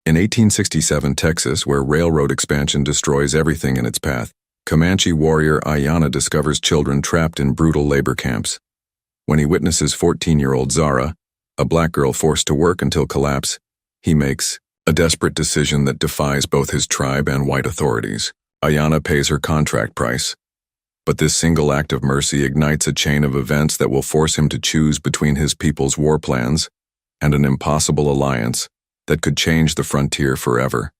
In 1867 Texas, where railroad expansion destroys everything in its path, Comanche warrior Ayanna discovers children trapped in brutal labor camps. When he witnesses 14-year-old Zara, a black girl forced to work until collapse, he makes a desperate decision that defies both his tribe and white authorities. Ayanna pays her contract price. But this single act of mercy ignites a chain of events that will force him to choose between his people's war plans and an impossible alliance that could change the frontier forever.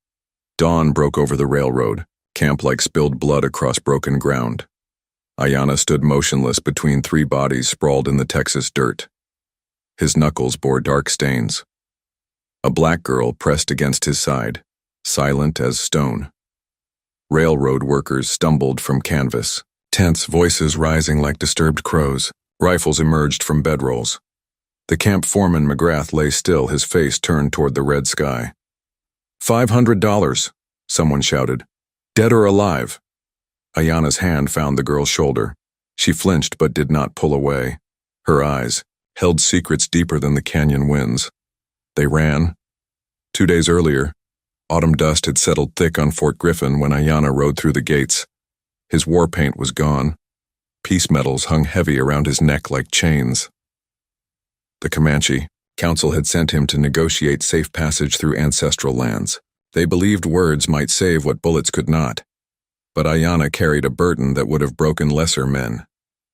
Dawn broke over the railroad, camp like spilled blood across broken ground. Ayanna stood motionless between three bodies sprawled in the Texas dirt. His knuckles bore dark stains. A black girl pressed against his side, silent as stone. Railroad workers stumbled from canvas, tense voices rising like disturbed crows. Rifles emerged from bedrolls. The camp foreman McGrath lay still, his face turned toward the red sky. $500, someone shouted. Dead or alive? Ayanna's hand found the girl's shoulder. She flinched but did not pull away. Her eyes held secrets deeper than the canyon winds. They ran. 2 days earlier, autumn dust had settled thick on Fort Griffin when Ayanna rode through the gates. His war paint was gone. Peace medals hung heavy around his neck like chains. The Comanche Council had sent him to negotiate safe passage through ancestral lands. They believed words might save what bullets could not. But Ayanna carried a burden that would have broken lesser men.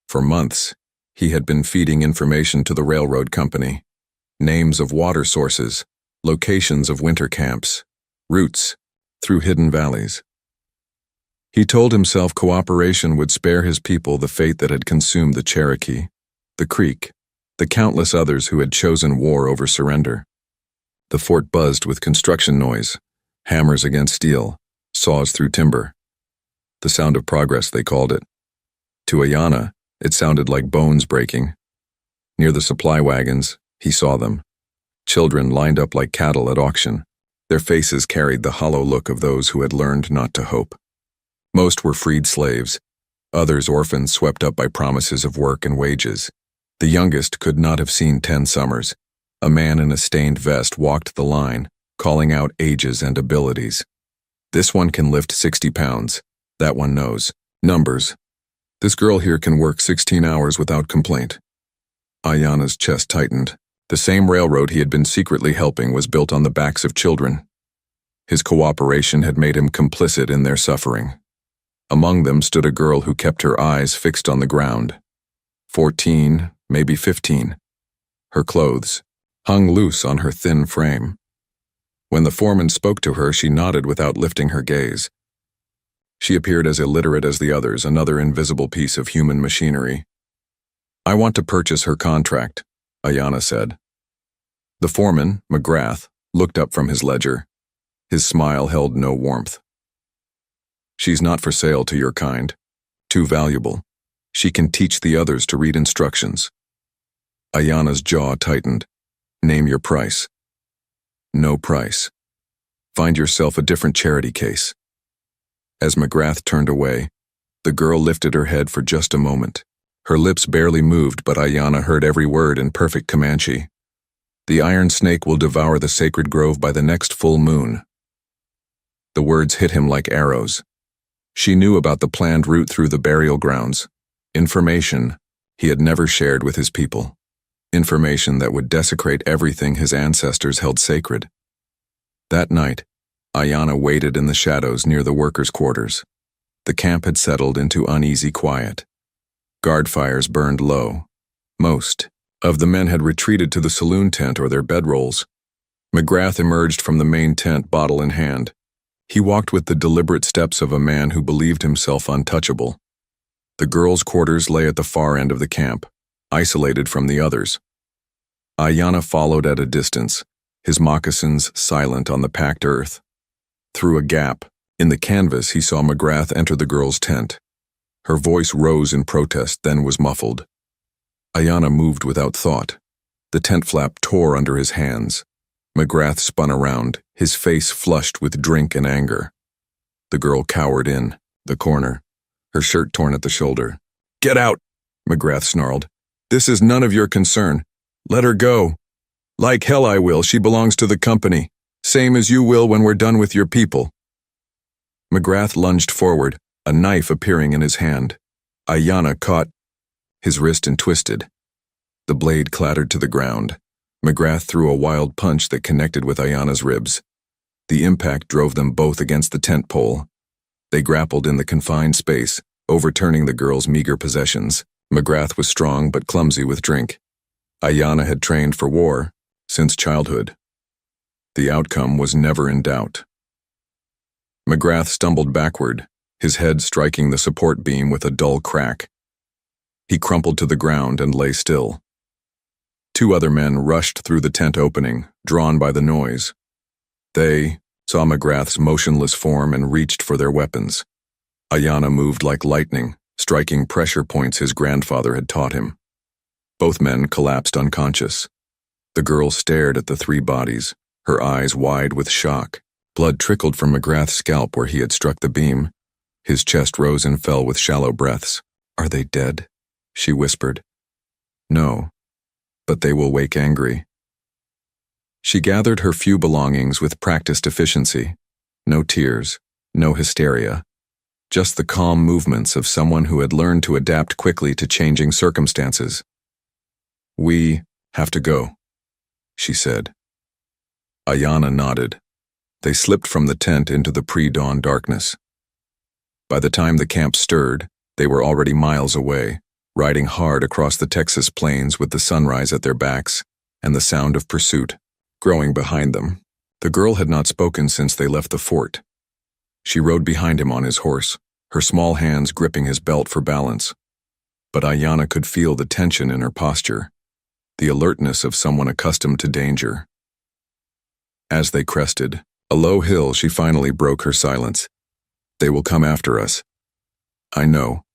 For months, he had been feeding information to the railroad company. Names of water sources, locations of winter camps, routes through hidden valleys. He told himself cooperation would spare his people the fate that had consumed the Cherokee, the Creek, the countless others who had chosen war over surrender. The fort buzzed with construction noise, hammers against steel, saws through timber. The sound of progress, they called it. To Ayanna, it sounded like bones breaking. Near the supply wagons, he saw them. Children lined up like cattle at auction. Their faces carried the hollow look of those who had learned not to hope. Most were freed slaves, others orphans swept up by promises of work and wages. The youngest could not have seen 10 summers. A man in a stained vest walked the line, calling out ages and abilities. This one can lift 60 pounds. That one knows. Numbers. This girl here can work 16 hours without complaint. Ayanna's chest tightened. The same railroad he had been secretly helping was built on the backs of children. His cooperation had made him complicit in their suffering. Among them stood a girl who kept her eyes fixed on the ground. 14, maybe 15. Her clothes hung loose on her thin frame. When the foreman spoke to her, she nodded without lifting her gaze. She appeared as illiterate as the others, another invisible piece of human machinery. I want to purchase her contract, Ayanna said. The foreman, McGrath, looked up from his ledger. His smile held no warmth. She's not for sale to your kind. Too valuable. She can teach the others to read instructions. Ayanna's jaw tightened. Name your price. No price. Find yourself a different charity case. As McGrath turned away, the girl lifted her head for just a moment. Her lips barely moved, but Ayanna heard every word in perfect Comanche. The iron snake will devour the sacred grove by the next full moon. The words hit him like arrows. She knew about the planned route through the burial grounds. Information he had never shared with his people. Information that would desecrate everything his ancestors held sacred. That night, Ayanna waited in the shadows near the workers' quarters. The camp had settled into uneasy quiet. Guard fires burned low. Most of the men had retreated to the saloon tent or their bedrolls. McGrath emerged from the main tent, bottle in hand. He walked with the deliberate steps of a man who believed himself untouchable. The girls' quarters lay at the far end of the camp, isolated from the others. Ayanna followed at a distance, his moccasins silent on the packed earth. Through a gap in the canvas, he saw McGrath enter the girl's tent. Her voice rose in protest, then was muffled. Ayanna moved without thought. The tent flap tore under his hands. McGrath spun around, his face flushed with drink and anger. The girl cowered in the corner, her shirt torn at the shoulder. "Get out!" McGrath snarled. "This is none of your concern. Let her go." "Like hell I will. She belongs to the company. Same as you will when we're done with your people. McGrath lunged forward, a knife appearing in his hand. Ayanna caught his wrist and twisted. The blade clattered to the ground. McGrath threw a wild punch that connected with Ayanna's ribs. The impact drove them both against the tent pole. They grappled in the confined space, overturning the girl's meager possessions. McGrath was strong but clumsy with drink. Ayanna had trained for war since childhood. The outcome was never in doubt. McGrath stumbled backward, his head striking the support beam with a dull crack. He crumpled to the ground and lay still. Two other men rushed through the tent opening, drawn by the noise. They saw McGrath's motionless form and reached for their weapons. Ayanna moved like lightning, striking pressure points his grandfather had taught him. Both men collapsed unconscious. The girl stared at the three bodies, her eyes wide with shock. Blood trickled from McGrath's scalp where he had struck the beam. His chest rose and fell with shallow breaths. "Are they dead?" she whispered. "No, but they will wake angry." She gathered her few belongings with practiced efficiency. No tears, no hysteria. Just the calm movements of someone who had learned to adapt quickly to changing circumstances. "We have to go," she said. Ayanna nodded. They slipped from the tent into the pre-dawn darkness. By the time the camp stirred, they were already miles away, riding hard across the Texas plains with the sunrise at their backs and the sound of pursuit growing behind them. The girl had not spoken since they left the fort. She rode behind him on his horse, her small hands gripping his belt for balance. But Ayanna could feel the tension in her posture, the alertness of someone accustomed to danger. As they crested a low hill, she finally broke her silence. "They will come after us. I know.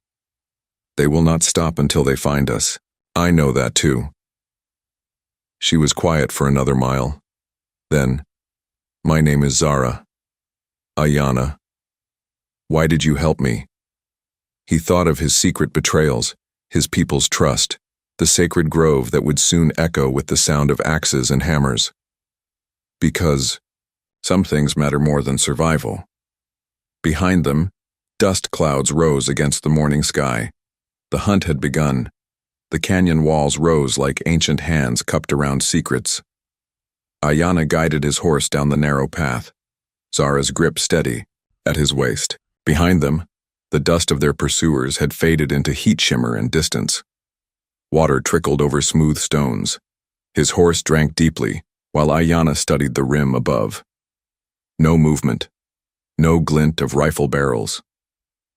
They will not stop until they find us. I know that too." She was quiet for another mile. Then, "My name is Zara. Ayanna. Why did you help me?" He thought of his secret betrayals, his people's trust, the sacred grove that would soon echo with the sound of axes and hammers. "Because some things matter more than survival." Behind them, dust clouds rose against the morning sky. The hunt had begun. The canyon walls rose like ancient hands cupped around secrets. Ayanna guided his horse down the narrow path, Zara's grip steady, at his waist. Behind them, the dust of their pursuers had faded into heat shimmer and distance. Water trickled over smooth stones. His horse drank deeply, while Ayanna studied the rim above. No movement, no glint of rifle barrels.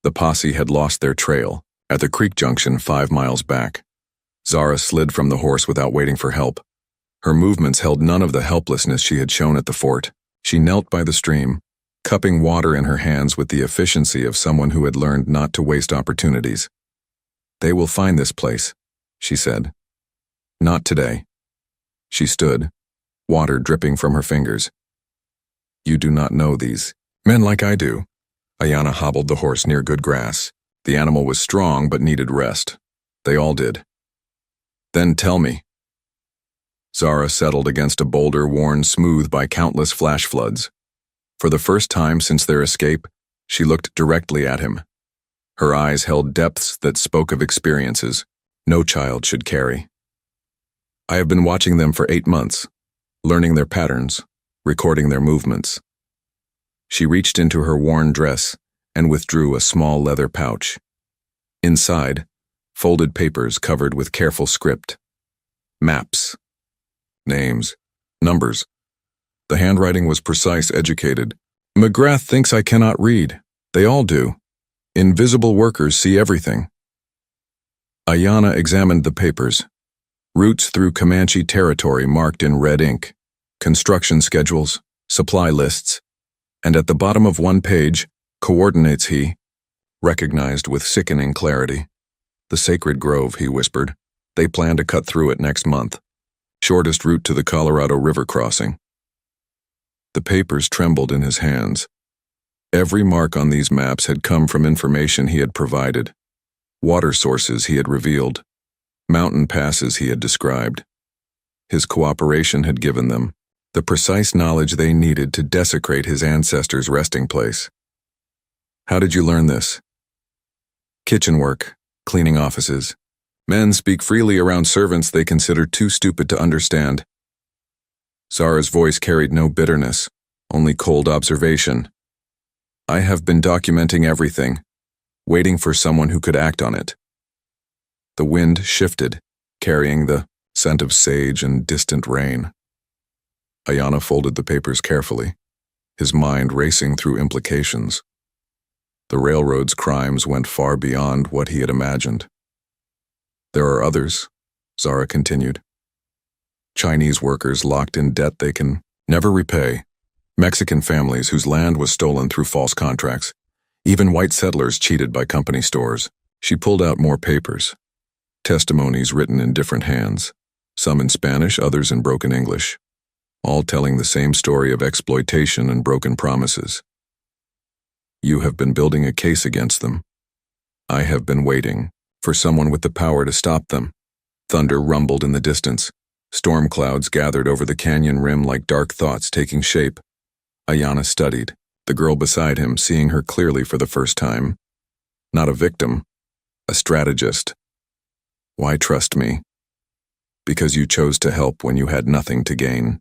The posse had lost their trail, at the creek junction 5 miles back. Zara slid from the horse without waiting for help. Her movements held none of the helplessness she had shown at the fort. She knelt by the stream, cupping water in her hands with the efficiency of someone who had learned not to waste opportunities. "They will find this place," she said. "Not today." She stood, water dripping from her fingers. "You do not know these men like I do." Ayanna hobbled the horse near good grass. The animal was strong but needed rest. They all did. "Then tell me." Zara settled against a boulder worn smooth by countless flash floods. For the first time since their escape, she looked directly at him. Her eyes held depths that spoke of experiences no child should carry. "I have been watching them for 8 months, learning their patterns, recording their movements." She reached into her worn dress and withdrew a small leather pouch. Inside, folded papers covered with careful script. Maps. Names. Numbers. The handwriting was precise, educated. "McGrath thinks I cannot read. They all do. Invisible workers see everything." Ayanna examined the papers. Routes through Comanche territory marked in red ink, construction schedules, supply lists, and at the bottom of one page, coordinates he recognized with sickening clarity. "The sacred grove," he whispered. "They plan to cut through it next month. Shortest route to the Colorado River crossing." The papers trembled in his hands. Every mark on these maps had come from information he had provided. Water sources he had revealed. Mountain passes he had described. His cooperation had given them. the precise knowledge they needed to desecrate his ancestors' resting place. How did you learn this? Kitchen work, cleaning offices. Men speak freely around servants they consider too stupid to understand. Zara's voice carried no bitterness, only cold observation. I have been documenting everything, waiting for someone who could act on it. The wind shifted, carrying the scent of sage and distant rain. Ayana folded the papers carefully, his mind racing through implications. The railroad's crimes went far beyond what he had imagined. There are others, Zara continued. Chinese workers locked in debt they can never repay, Mexican families whose land was stolen through false contracts, even white settlers cheated by company stores. She pulled out more papers, testimonies written in different hands, some in Spanish, others in broken English, all telling the same story of exploitation and broken promises. You have been building a case against them. I have been waiting for someone with the power to stop them. Thunder rumbled in the distance. Storm clouds gathered over the canyon rim like dark thoughts taking shape. Ayana studied, the girl beside him, seeing her clearly for the first time. Not a victim, a strategist. Why trust me? Because you chose to help when you had nothing to gain.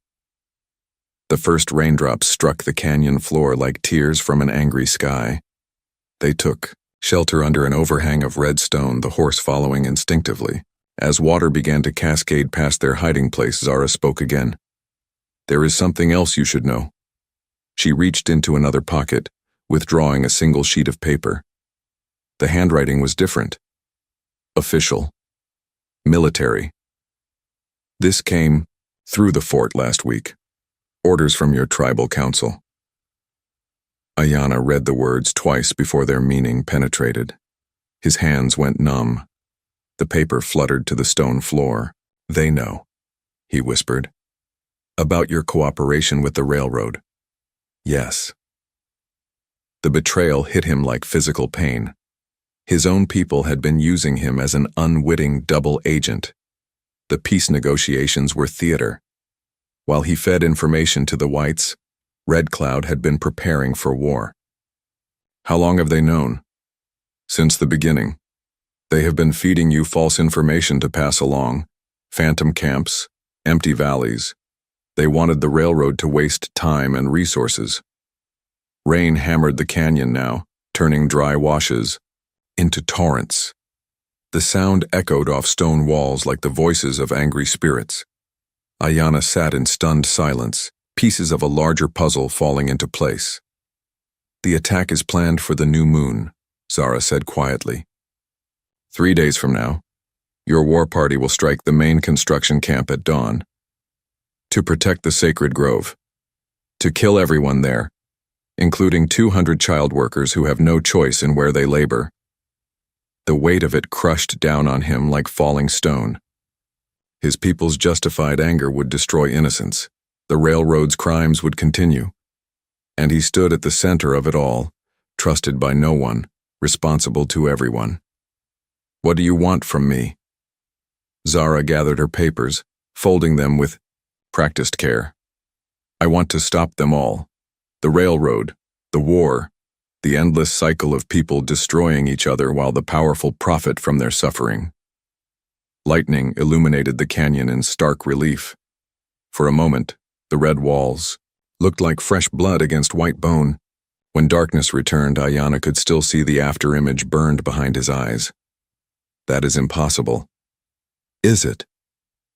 The first raindrops struck the canyon floor like tears from an angry sky. They took shelter under an overhang of red stone, the horse following instinctively. As water began to cascade past their hiding place, Zara spoke again. There is something else you should know. She reached into another pocket, withdrawing a single sheet of paper. The handwriting was different. Official. Military. This came through the fort last week. Orders from your tribal council. Ayana read the words twice before their meaning penetrated. His hands went numb. The paper fluttered to the stone floor. They know, he whispered. About your cooperation with the railroad. Yes. The betrayal hit him like physical pain. His own people had been using him as an unwitting double agent. The peace negotiations were theater. While he fed information to the whites, Red Cloud had been preparing for war. How long have they known? Since the beginning. They have been feeding you false information to pass along, phantom camps, empty valleys. They wanted the railroad to waste time and resources. Rain hammered the canyon now, turning dry washes into torrents. The sound echoed off stone walls like the voices of angry spirits. Ayana sat in stunned silence, pieces of a larger puzzle falling into place. The attack is planned for the new moon, Zara said quietly. 3 days from now, your war party will strike the main construction camp at dawn. To protect the sacred grove. To kill everyone there, including 200 child workers who have no choice in where they labor. The weight of it crushed down on him like falling stone. His people's justified anger would destroy innocence. The railroad's crimes would continue. And he stood at the center of it all, trusted by no one, responsible to everyone. What do you want from me? Zara gathered her papers, folding them with practiced care. I want to stop them all. The railroad, the war, the endless cycle of people destroying each other while the powerful profit from their suffering. Lightning illuminated the canyon in stark relief. For a moment, the red walls looked like fresh blood against white bone. When darkness returned, Ayana could still see the afterimage burned behind his eyes. That is impossible. Is it?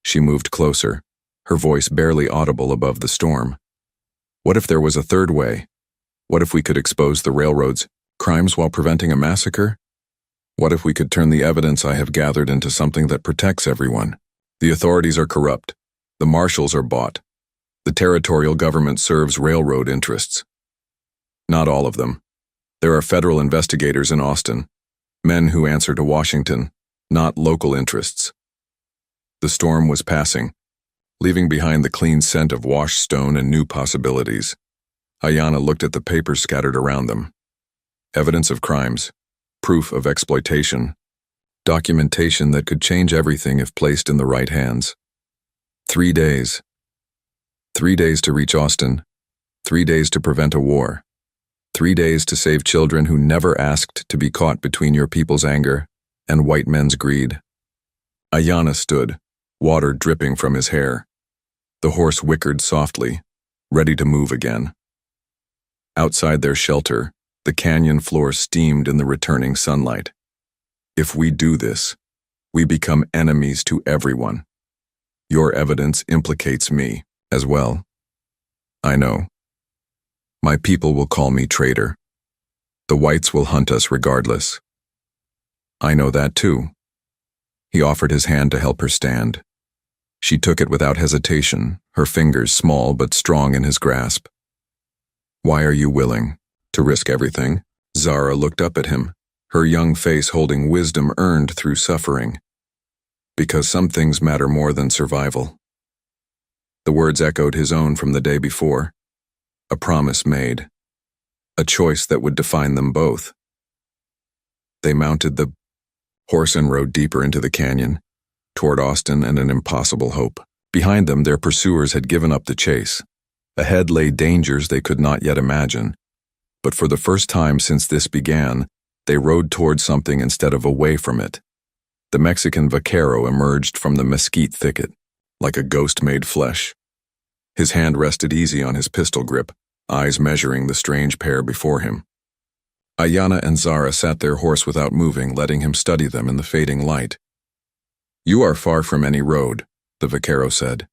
She moved closer, her voice barely audible above the storm. What if there was a third way? What if we could expose the railroad's crimes while preventing a massacre? What if we could turn the evidence I have gathered into something that protects everyone? The authorities are corrupt. The marshals are bought. The territorial government serves railroad interests. Not all of them. There are federal investigators in Austin, men who answer to Washington, not local interests. The storm was passing, leaving behind the clean scent of washed stone and new possibilities. Ayana looked at the papers scattered around them. Evidence of crimes, proof of exploitation, documentation that could change everything if placed in the right hands. 3 days. 3 days to reach Austin, 3 days to prevent a war, 3 days to save children who never asked to be caught between your people's anger and white men's greed. Ayanna stood, water dripping from his hair. The horse whickered softly, ready to move again. Outside their shelter, the canyon floor steamed in the returning sunlight. If we do this, we become enemies to everyone. Your evidence implicates me as well. I know. My people will call me traitor. The whites will hunt us regardless. I know that too. He offered his hand to help her stand. She took it without hesitation, her fingers small but strong in his grasp. Why are you willing to risk everything? Zara looked up at him, her young face holding wisdom earned through suffering. Because some things matter more than survival. The words echoed his own from the day before. A promise made. A choice that would define them both. They mounted the horse and rode deeper into the canyon, toward Austin and an impossible hope. Behind them, their pursuers had given up the chase. Ahead lay dangers they could not yet imagine. But for the first time since this began, they rode toward something instead of away from it. The Mexican vaquero emerged from the mesquite thicket, like a ghost made flesh. His hand rested easy on his pistol grip, eyes measuring the strange pair before him. Ayanna and Zara sat their horse without moving, letting him study them in the fading light. You are far from any road, the vaquero said.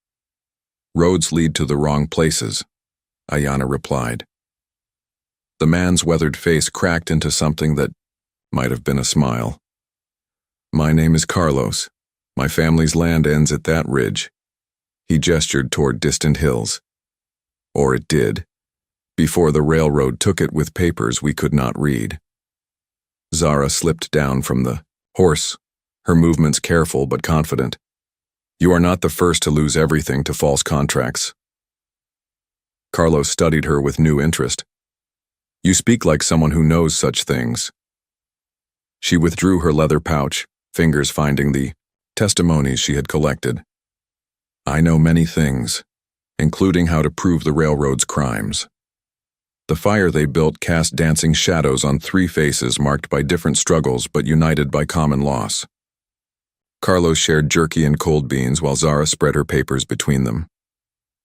Roads lead to the wrong places, Ayanna replied. The man's weathered face cracked into something that might have been a smile. My name is Carlos. My family's land ends at that ridge. He gestured toward distant hills. Or it did, before the railroad took it with papers we could not read. Zara slipped down from the horse, her movements careful but confident. You are not the first to lose everything to false contracts. Carlos studied her with new interest. You speak like someone who knows such things. She withdrew her leather pouch, fingers finding the testimonies she had collected. I know many things, including how to prove the railroad's crimes. The fire they built cast dancing shadows on 3 faces marked by different struggles but united by common loss. Carlos shared jerky and cold beans while Zara spread her papers between them.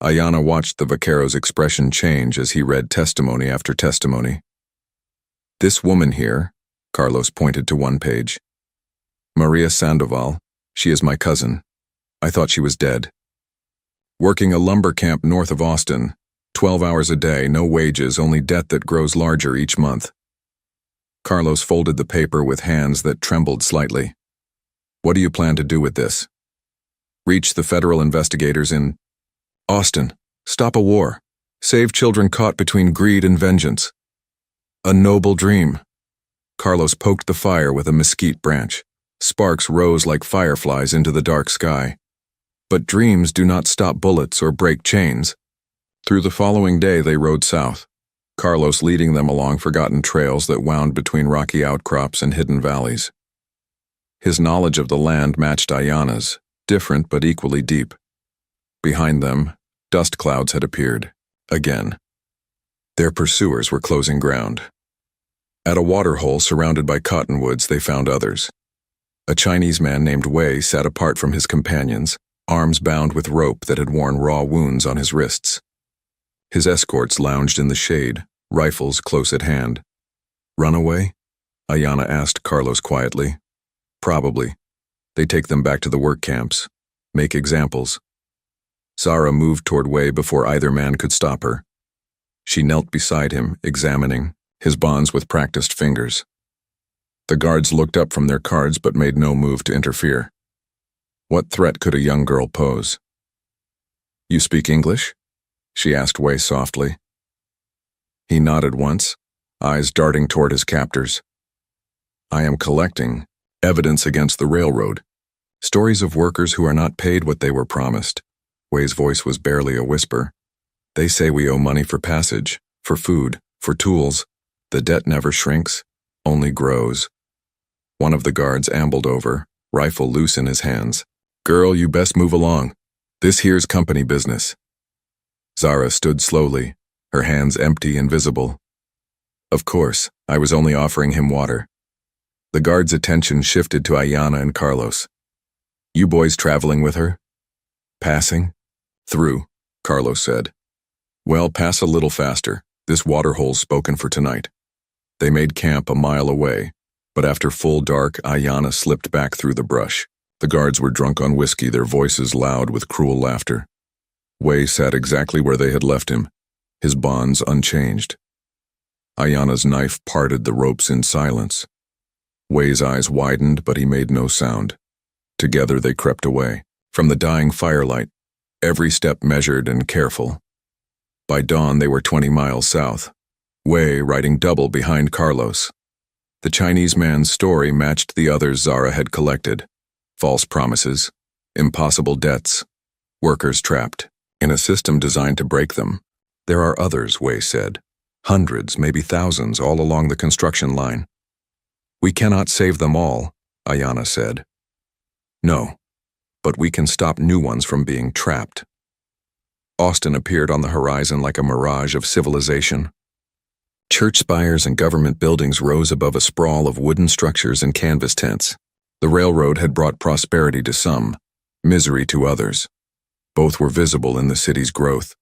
Ayanna watched the vaquero's expression change as he read testimony after testimony. This woman here, Carlos pointed to one page. Maria Sandoval, she is my cousin. I thought she was dead. Working a lumber camp north of Austin, 12 hours a day, no wages, only debt that grows larger each month. Carlos folded the paper with hands that trembled slightly. What do you plan to do with this? Reach the federal investigators in Austin. Stop a war. Save children caught between greed and vengeance. A noble dream. Carlos poked the fire with a mesquite branch. Sparks rose like fireflies into the dark sky. But dreams do not stop bullets or break chains. Through the following day they rode south, Carlos leading them along forgotten trails that wound between rocky outcrops and hidden valleys. His knowledge of the land matched Ayanna's, different but equally deep. Behind them, dust clouds had appeared, again. Their pursuers were closing ground. At a waterhole surrounded by cottonwoods they found others. A Chinese man named Wei sat apart from his companions, arms bound with rope that had worn raw wounds on his wrists. His escorts lounged in the shade, rifles close at hand. Runaway? Ayanna asked Carlos quietly. Probably. They take them back to the work camps, make examples. Zara moved toward Wei before either man could stop her. She knelt beside him, examining his bonds with practiced fingers. The guards looked up from their cards but made no move to interfere. What threat could a young girl pose? You speak English? She asked Wei softly. He nodded once, eyes darting toward his captors. I am collecting evidence against the railroad. Stories of workers who are not paid what they were promised. Wei's voice was barely a whisper. They say we owe money for passage, for food, for tools. The debt never shrinks, only grows. One of the guards ambled over, rifle loose in his hands. Girl, you best move along. This here's company business. Zara stood slowly, her hands empty and visible. Of course, I was only offering him water. The guard's attention shifted to Ayanna and Carlos. You boys traveling with her? Passing? Through, Carlos said. Well, pass a little faster. This waterhole's spoken for tonight. They made camp a mile away, but after full dark, Ayanna slipped back through the brush. The guards were drunk on whiskey, their voices loud with cruel laughter. Wei sat exactly where they had left him, his bonds unchanged. Ayanna's knife parted the ropes in silence. Wei's eyes widened, but he made no sound. Together they crept away, from the dying firelight, every step measured and careful. By dawn they were 20 miles south, Wei riding double behind Carlos. The Chinese man's story matched the others Zara had collected. False promises, impossible debts, workers trapped. In a system designed to break them. There are others, Wei said. Hundreds, maybe thousands, all along the construction line. We cannot save them all, Ayanna said. No, but we can stop new ones from being trapped. Austin appeared on the horizon like a mirage of civilization. Church spires and government buildings rose above a sprawl of wooden structures and canvas tents. The railroad had brought prosperity to some, misery to others. Both were visible in the city's growth.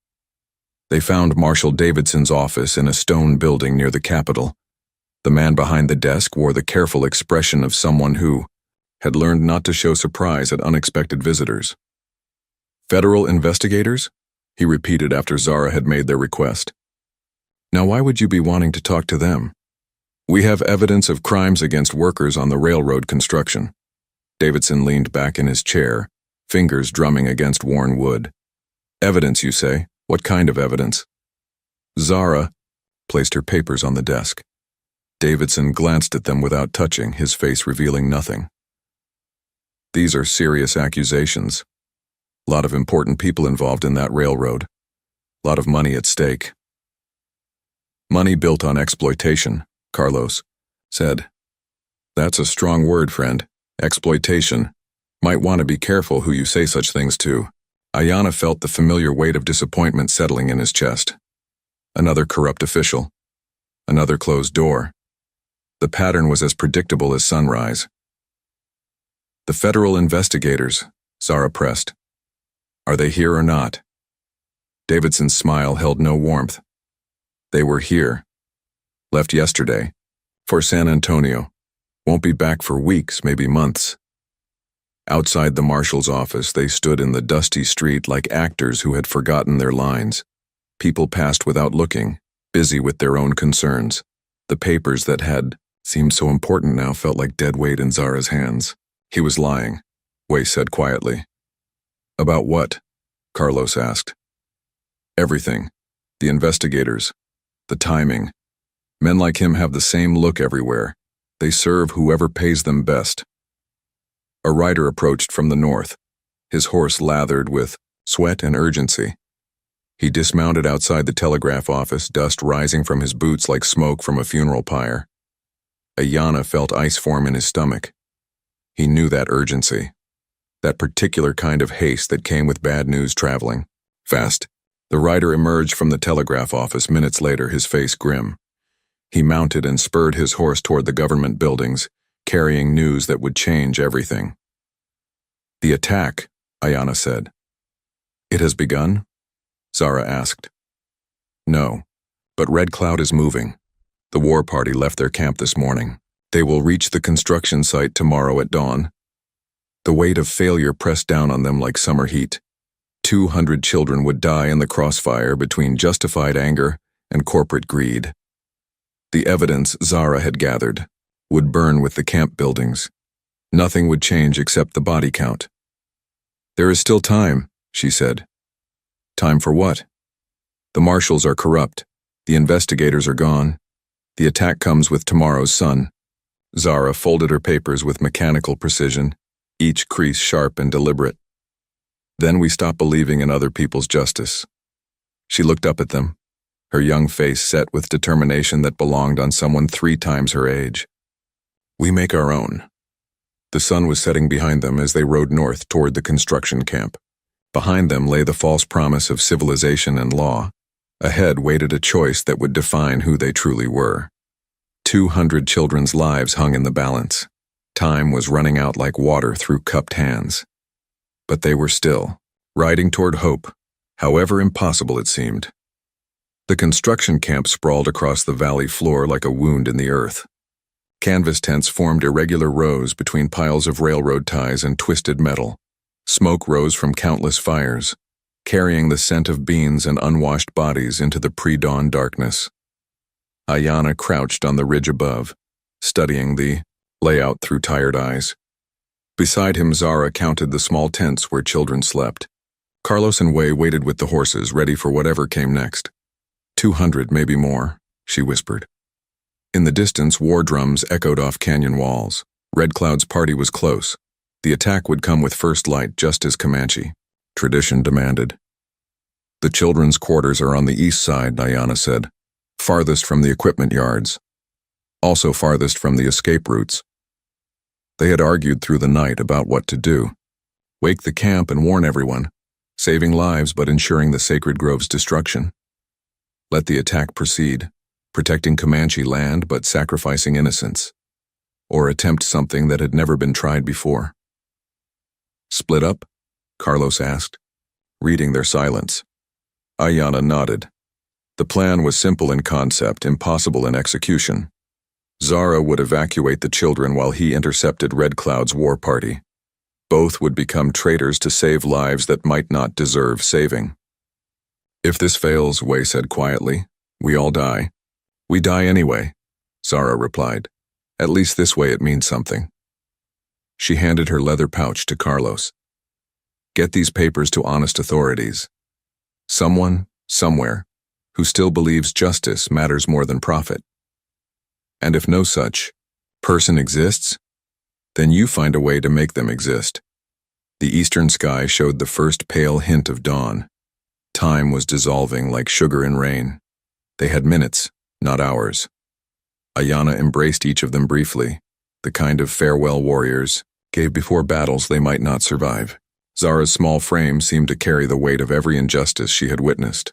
They found Marshal Davidson's office in a stone building near the Capitol. The man behind the desk wore the careful expression of someone who had learned not to show surprise at unexpected visitors. Federal investigators? He repeated after Zara had made their request. Now why would you be wanting to talk to them? We have evidence of crimes against workers on the railroad construction. Davidson leaned back in his chair, fingers drumming against worn wood. Evidence, you say? What kind of evidence? Zara placed her papers on the desk. Davidson glanced at them without touching, his face revealing nothing. These are serious accusations. Lot of important people involved in that railroad. Lot of money at stake. Money built on exploitation, Carlos said. That's a strong word, friend. Exploitation. Might want to be careful who you say such things to. Ayanna felt the familiar weight of disappointment settling in his chest. Another corrupt official. Another closed door. The pattern was as predictable as sunrise. The federal investigators, Zara pressed. Are they here or not? Davidson's smile held no warmth. They were here. Left yesterday. For San Antonio. Won't be back for weeks, maybe months. Outside the marshal's office, they stood in the dusty street like actors who had forgotten their lines. People passed without looking, busy with their own concerns. The papers that had seemed so important now felt like dead weight in Zara's hands. He was lying, Wei said quietly. About what? Carlos asked. Everything. The investigators. The timing. Men like him have the same look everywhere. They serve whoever pays them best. A rider approached from the north, his horse lathered with sweat and urgency. He dismounted outside the telegraph office, dust rising from his boots like smoke from a funeral pyre. Ayanna felt ice form in his stomach. He knew that urgency, that particular kind of haste that came with bad news traveling. Fast. The rider emerged from the telegraph office minutes later, his face grim. He mounted and spurred his horse toward the government buildings, carrying news that would change everything. The attack, Ayanna said. It has begun? Zara asked. No, but Red Cloud is moving. The war party left their camp this morning. They will reach the construction site tomorrow at dawn. The weight of failure pressed down on them like summer heat. 200 children would die in the crossfire between justified anger and corporate greed. The evidence Zara had gathered would burn with the camp buildings. Nothing would change except the body count. There is still time, she said. Time for what? The marshals are corrupt. The investigators are gone. The attack comes with tomorrow's sun. Zara folded her papers with mechanical precision, each crease sharp and deliberate. Then we stop believing in other people's justice. She looked up at them, her young face set with determination that belonged on someone 3 times her age. We make our own. The sun was setting behind them as they rode north toward the construction camp. Behind them lay the false promise of civilization and law. Ahead waited a choice that would define who they truly were. 200 children's lives hung in the balance. Time was running out like water through cupped hands. But they were still, riding toward hope, however impossible it seemed. The construction camp sprawled across the valley floor like a wound in the earth. Canvas tents formed irregular rows between piles of railroad ties and twisted metal. Smoke rose from countless fires, carrying the scent of beans and unwashed bodies into the pre-dawn darkness. Ayanna crouched on the ridge above, studying the layout through tired eyes. Beside him, Zara counted the small tents where children slept. Carlos and Wei waited with the horses, ready for whatever came next. 200, maybe more, she whispered. In the distance, war drums echoed off canyon walls. Red Cloud's party was close. The attack would come with first light, just as Comanche tradition demanded. The children's quarters are on the east side, Ayanna said, farthest from the equipment yards, also farthest from the escape routes. They had argued through the night about what to do. Wake the camp and warn everyone, saving lives but ensuring the sacred grove's destruction. Let the attack proceed, protecting Comanche land but sacrificing innocents. Or attempt something that had never been tried before. Split up? Carlos asked, reading their silence. Ayanna nodded. The plan was simple in concept, impossible in execution. Zara would evacuate the children while he intercepted Red Cloud's war party. Both would become traitors to save lives that might not deserve saving. If this fails, Wei said quietly, we all die. We die anyway, Zara replied. At least this way it means something. She handed her leather pouch to Carlos. Get these papers to honest authorities. Someone, somewhere, who still believes justice matters more than profit. And if no such person exists, then you find a way to make them exist. The eastern sky showed the first pale hint of dawn. Time was dissolving like sugar in rain. They had minutes, not hours. Ayanna embraced each of them briefly, the kind of farewell warriors gave before battles they might not survive. Zara's small frame seemed to carry the weight of every injustice she had witnessed.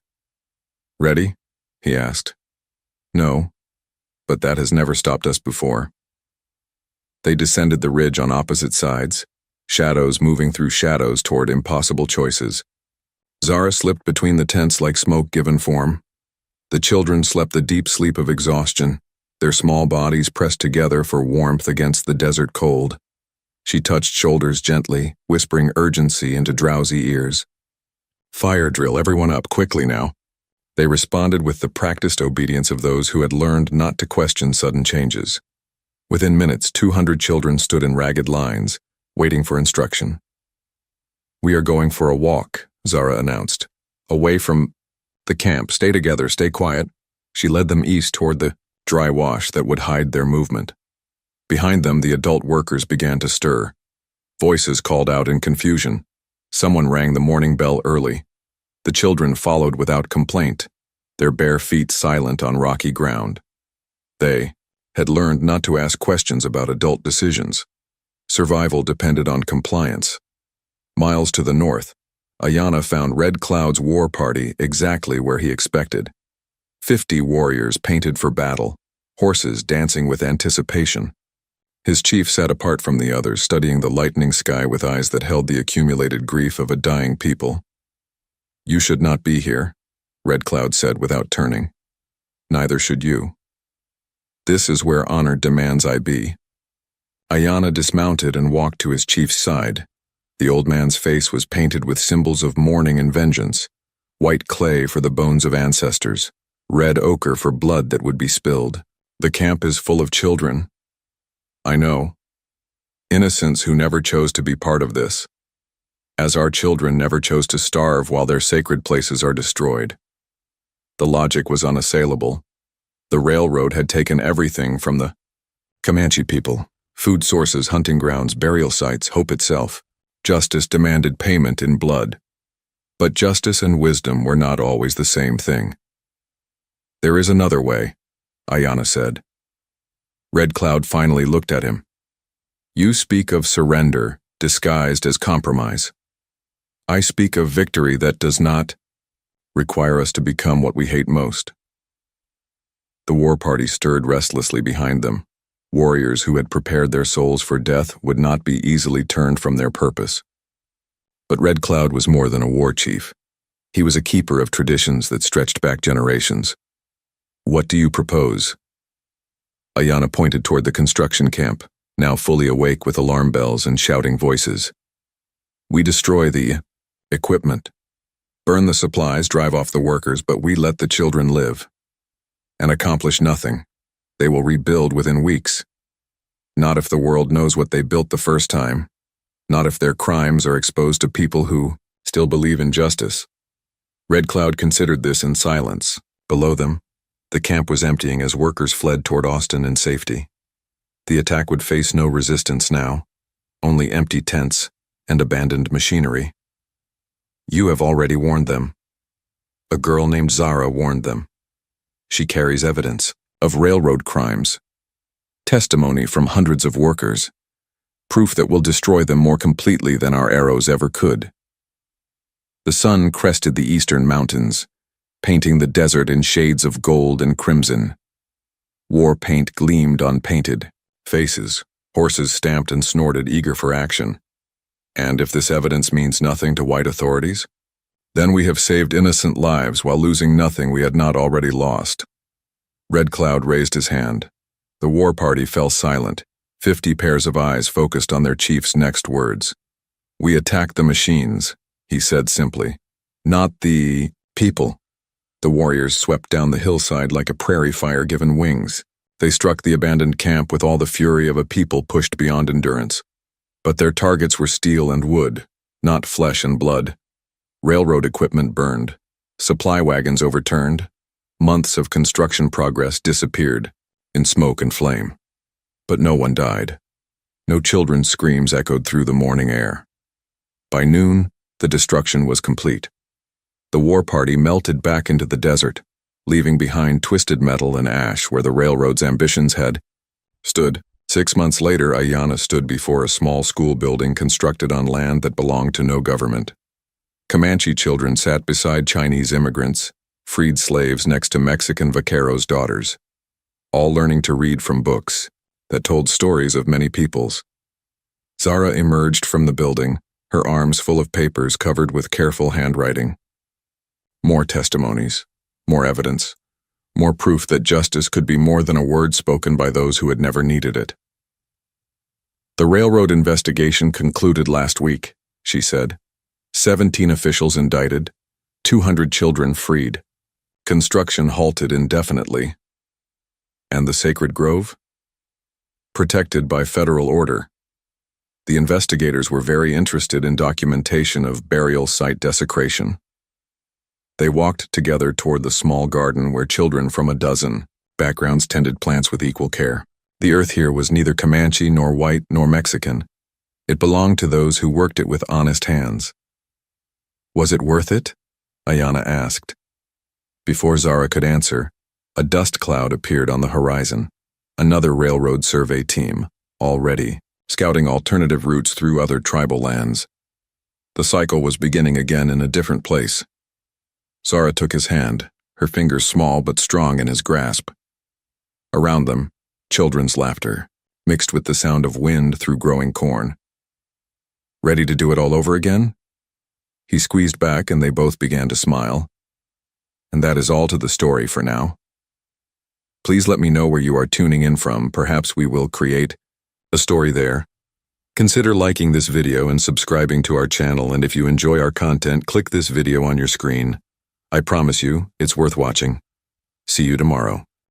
Ready? He asked. No, but that has never stopped us before. They descended the ridge on opposite sides, shadows moving through shadows toward impossible choices. Zara slipped between the tents like smoke given form. The children slept the deep sleep of exhaustion, their small bodies pressed together for warmth against the desert cold. She touched shoulders gently, whispering urgency into drowsy ears. Fire drill, everyone up, quickly now. They responded with the practiced obedience of those who had learned not to question sudden changes. Within minutes, 200 children stood in ragged lines, waiting for instruction. We are going for a walk, Zara announced. Away from the camp. Stay together, stay quiet. She led them east toward the dry wash that would hide their movement. Behind them, the adult workers began to stir. Voices called out in confusion. Someone rang the morning bell early. The children followed without complaint, their bare feet silent on rocky ground. They had learned not to ask questions about adult decisions. Survival depended on compliance. Miles to the north, Ayanna found Red Cloud's war party exactly where he expected. 50 warriors painted for battle, horses dancing with anticipation. His chief sat apart from the others, studying the lightening sky with eyes that held the accumulated grief of a dying people. You should not be here, Red Cloud said without turning. Neither should you. This is where honor demands I be. Ayanna dismounted and walked to his chief's side. The old man's face was painted with symbols of mourning and vengeance, white clay for the bones of ancestors, red ochre for blood that would be spilled. The camp is full of children. I know. Innocents who never chose to be part of this. As our children never chose to starve while their sacred places are destroyed. The logic was unassailable. The railroad had taken everything from the Comanche people, food sources, hunting grounds, burial sites, hope itself. Justice demanded payment in blood. But justice and wisdom were not always the same thing. There is another way, Ayanna said. Red Cloud finally looked at him. You speak of surrender, disguised as compromise. I speak of victory that does not require us to become what we hate most. The war party stirred restlessly behind them. Warriors who had prepared their souls for death would not be easily turned from their purpose. But Red Cloud was more than a war chief. He was a keeper of traditions that stretched back generations. What do you propose? Ayana pointed toward the construction camp, now fully awake with alarm bells and shouting voices. We destroy the equipment, burn the supplies, drive off the workers, but we let the children live and accomplish nothing. They will rebuild within weeks. Not if the world knows what they built the first time. Not if their crimes are exposed to people who still believe in justice. Red Cloud considered this in silence. Below them, the camp was emptying as workers fled toward Austin in safety. The attack would face no resistance now, only empty tents and abandoned machinery. You have already warned them. A girl named Zara warned them. She carries evidence of railroad crimes, testimony from hundreds of workers, proof that will destroy them more completely than our arrows ever could. The sun crested the eastern mountains, painting the desert in shades of gold and crimson. War paint gleamed on painted faces, horses stamped and snorted, eager for action. And if this evidence means nothing to white authorities, then we have saved innocent lives while losing nothing we had not already lost. Red Cloud raised his hand. The war party fell silent, 50 pairs of eyes focused on their chief's next words. We attack the machines, he said simply, not the people. The warriors swept down the hillside like a prairie fire given wings. They struck the abandoned camp with all the fury of a people pushed beyond endurance. But their targets were steel and wood, not flesh and blood. Railroad equipment burned, supply wagons overturned, months of construction progress disappeared in smoke and flame. But no one died. No children's screams echoed through the morning air. By noon, the destruction was complete. The war party melted back into the desert, leaving behind twisted metal and ash where the railroad's ambitions had stood. 6 months later, Ayana stood before a small school building constructed on land that belonged to no government. Comanche children sat beside Chinese immigrants, freed slaves next to Mexican vaqueros' daughters, all learning to read from books that told stories of many peoples. Zara emerged from the building, her arms full of papers covered with careful handwriting. More testimonies, more evidence, more proof that justice could be more than a word spoken by those who had never needed it. The railroad investigation concluded last week, she said. 17 officials indicted, 200 children freed. Construction halted indefinitely. And the sacred grove? Protected by federal order. The investigators were very interested in documentation of burial site desecration. They walked together toward the small garden where children from a dozen backgrounds tended plants with equal care. The earth here was neither Comanche nor white nor Mexican. It belonged to those who worked it with honest hands. Was it worth it? Ayana asked. Before Zara could answer, a dust cloud appeared on the horizon. Another railroad survey team, all ready, scouting alternative routes through other tribal lands. The cycle was beginning again in a different place. Zara took his hand, her fingers small but strong in his grasp. Around them, children's laughter, mixed with the sound of wind through growing corn. Ready to do it all over again? He squeezed back and they both began to smile. And that is all to the story for now. Please let me know where you are tuning in from. Perhaps we will create a story there. Consider liking this video and subscribing to our channel, and if you enjoy our content, click this video on your screen. I promise you, it's worth watching. See you tomorrow.